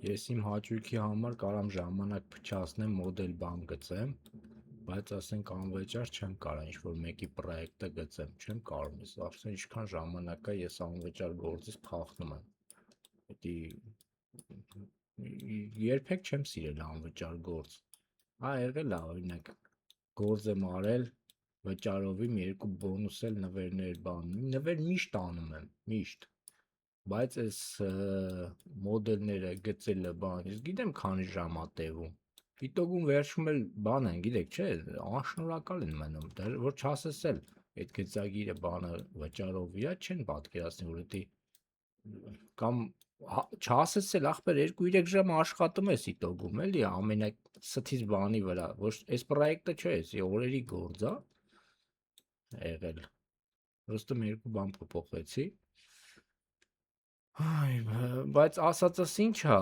Ես իմ հաճույքի համար կարամ ժամանակ փչացնեմ, մոդել բան գծեմ, բայց ասենք անվճար չեմ կարող ինչ-որ մեկի պրոյեկտը գծեմ, չեմ կարող, ես ասեն ինչքան ժամանակ կա, ես անվճար գործից փախնում եմ, պետք է երբեք չեմ սիրել անվճար գործ, եղել է օրինակ, գործ եմ արել, վճարով իմ երկու բոնուս էլ նվերներ բան, նվեր միշտ անում եմ, միշտ, բայց այս մոդելները գծելը բան, ես գիտեմ քանի ժամ ա տևում, Պիտոգում վերջում էլ բան են, գիտեք, չէ, անշնորհակալ են մնում, որ չասես էլ, այդ գծագիրը բանը վճարով իրա չեն պատկերացնի, որ դա կամ չասես էլ ախպեր 2-3 ժամ աշխատում ես Պիտոգում, էլի ամենակ սթից բանի վրա, ոչ այս պրոյեկտը չէ, էս օրերի գործ է եղել, просто երկու բան փոփոխեցի բայց ասածս ինչ է,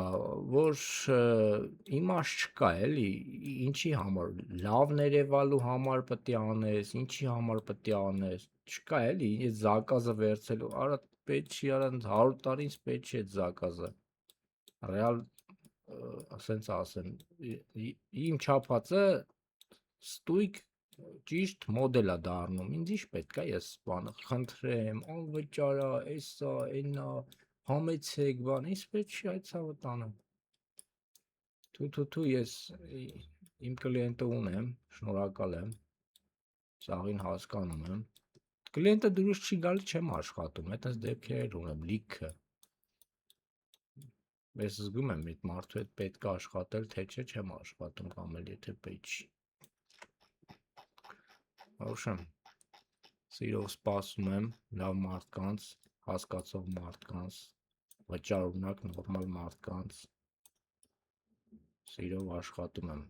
որ իմաստ չկա էլի, ինչի համար, լավն երևալու համար պետք է անես, ինչի համար պետք է անես, չկա էլի, այս զակազը վերցելու, արա պետք չի, արա 100 տարի ինձ պետք չի այդ զակազը, ռեալ, ասենց ասեմ, իմ չափածը ստույգ ճիշտ մոդել է դառնում, ինձ ինչ պետք է, ես բանը խնդրեմ, անվճար է, էսա, էնա, համեցեք, բան, ինձ պետք չի այդ ցավը տանեմ, թու, ես իմ կլիենտը ունեմ, շնորհակալ եմ, սաղին հասկանում եմ, կլիենտը դուրս չի գալի, չեմ աշխատում, այդպես դեպքեր ունեմ, լիքը, ես զգում եմ, այդ մարդու հետ պետք է աշխատել, թե չէ չեմ աշխատում, կամ էլ եթե պետք չի, ոբշեմ, սիրով սպասում եմ, լավ մարդկանց, հասկացող մարդկանց, վճարունակ նորմալ մարդկանց, սիրով աշխատում եմ,